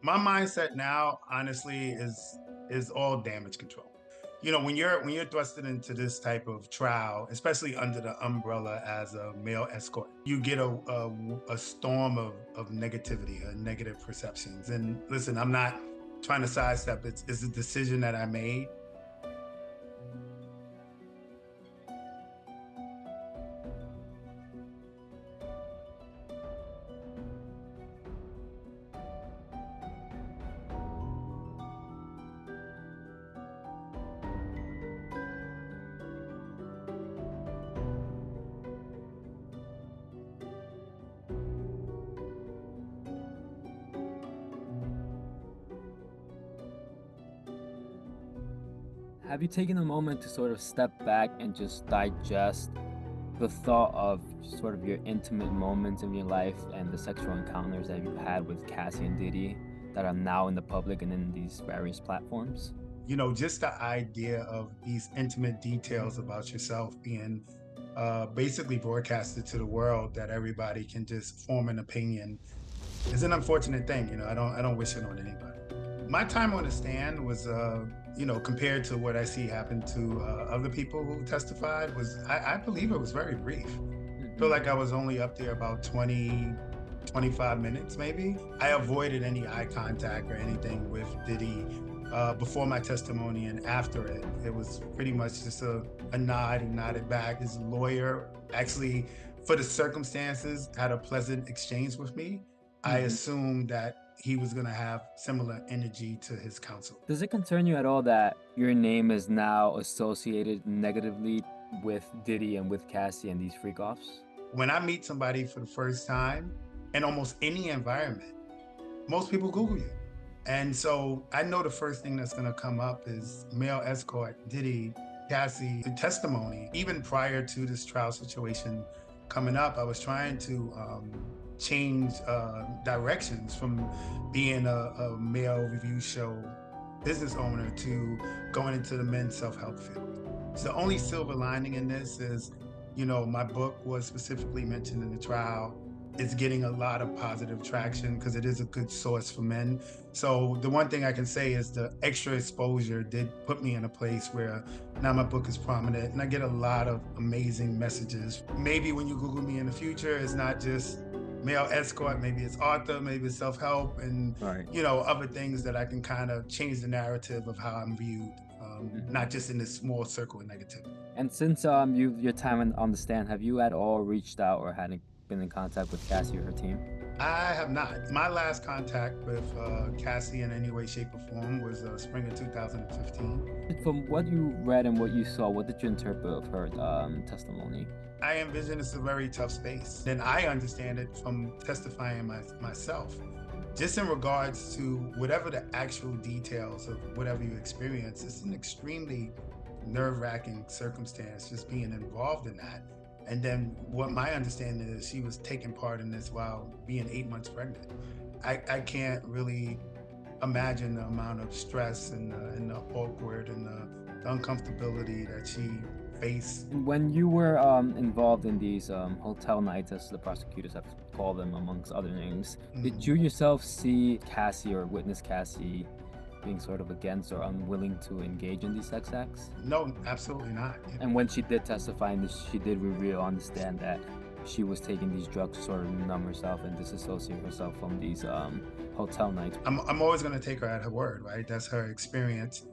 My mindset now, honestly, is all damage control. You know, when you're thrusted into this type of trial, especially under the umbrella as a male escort, you get a storm of negativity, negative perceptions. And listen, I'm not trying to sidestep. It's a decision that I made. Have you taken a moment to sort of step back and just digest the thought of sort of your intimate moments in your life and the sexual encounters that you've had with Cassie and Diddy that are now in the public and in these various platforms? You know, just the idea of these intimate details about yourself being basically broadcasted to the world that everybody can just form an opinion is an unfortunate thing. You know, I don't wish it on anybody. My time on the stand was, compared to what I see happen to other people who testified, I believe it was very brief. I feel Hmm. like I was only up there about 20, 25 minutes, maybe. I avoided any eye contact or anything with Diddy before my testimony and after it. It was pretty much just a nod. He nodded back. His lawyer actually, for the circumstances, had a pleasant exchange with me. I Hmm. assumed that he was going to have similar energy to his counsel. Does it concern you at all that your name is now associated negatively with Diddy and with Cassie and these freak offs? When I meet somebody for the first time in almost any environment, most people Google you. And so I know the first thing that's going to come up is male escort, Diddy, Cassie, the testimony. Even prior to this trial situation coming up, I was trying to change directions from being a male review show business owner to going into the men's self-help field. So the only silver lining in this is, you know, my book was specifically mentioned in the trial. It's getting a lot of positive traction because it is a good source for men. So the one thing I can say is the extra exposure did put me in a place where now my book is prominent and I get a lot of amazing messages. Maybe when you Google me in the future, it's not just male escort, maybe it's author, maybe it's self-help and, Right. you know, other things that I can kind of change the narrative of how I'm viewed, Hmm. not just in this small circle of negativity. And since your time on the stand, have you at all reached out or been in contact with Cassie or her team? I have not. My last contact with Cassie in any way, shape, or form was spring of 2015. From what you read and what you saw, what did you interpret of her testimony? I envision it's a very tough space. And I understand it from testifying myself. Just in regards to whatever the actual details of whatever you experience, it's an extremely nerve-wracking circumstance just being involved in that. And then what my understanding is she was taking part in this while being 8 months pregnant. I can't really imagine the amount of stress and the awkward and the uncomfortability that she faced. And when you were involved in these hotel nights, as the prosecutors have called them, amongst other names, did you Mhm. yourself see Cassie or witness Cassie being sort of against or unwilling to engage in these sex acts? No, absolutely not. And when she did testify, and she did reveal on the stand that she was taking these drugs to sort of numb herself and disassociate herself from these hotel nights. I'm always going to take her at her word, right? That's her experience.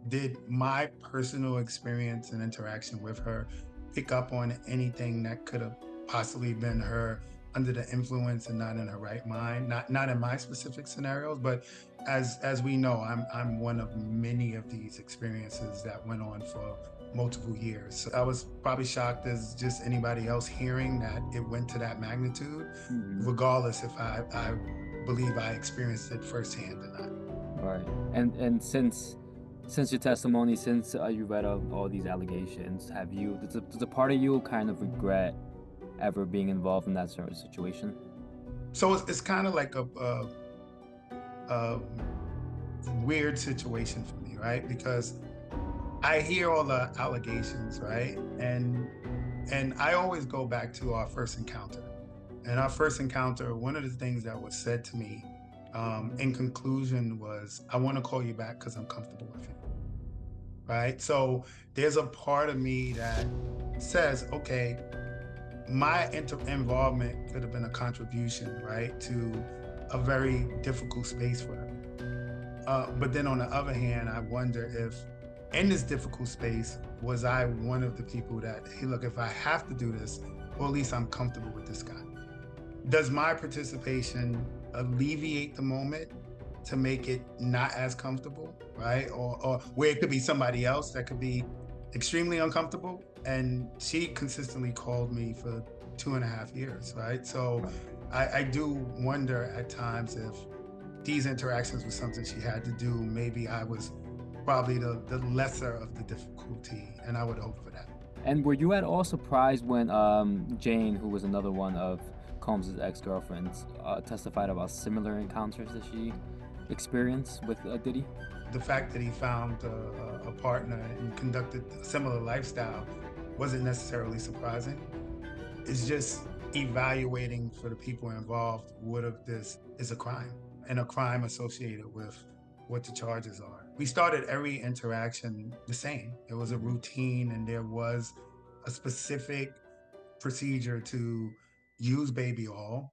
Did my personal experience and interaction with her pick up on anything that could have possibly been her under the influence and not in her right mind? Not in my specific scenarios, but as we know, I'm one of many of these experiences that went on for multiple years. So I was probably shocked as just anybody else hearing that it went to that magnitude, Mhm. regardless if I believe I experienced it firsthand or not. Right. And since your testimony, since you read of all these allegations, does a part of you kind of regret ever being involved in that sort of situation? So it's kind of like a weird situation for me, right? Because I hear all the allegations, right? And I always go back to our first encounter. And our first encounter, one of the things that was said to me in conclusion was, I want to call you back because I'm comfortable with you. Right. So there's a part of me that says, okay, my involvement could have been a contribution, right, to a very difficult space for her. But then on the other hand, I wonder if in this difficult space, was I one of the people that, hey, look, if I have to do this, well, at least I'm comfortable with this guy. Does my participation alleviate the moment to make it not as comfortable, right? Or where it could be somebody else that could be extremely uncomfortable. And she consistently called me for 2.5 years, right? So I do wonder at times if these interactions were something she had to do. Maybe I was probably the lesser of the difficulty, and I would hope for that. And were you at all surprised when Jane, who was another one of Combs' ex-girlfriends, testified about similar encounters that she experienced with Diddy? The fact that he found a partner and conducted a similar lifestyle wasn't necessarily surprising. It's just evaluating for the people involved what of this is a crime and a crime associated with what the charges are. We started every interaction the same. It was a routine and there was a specific procedure to use baby oil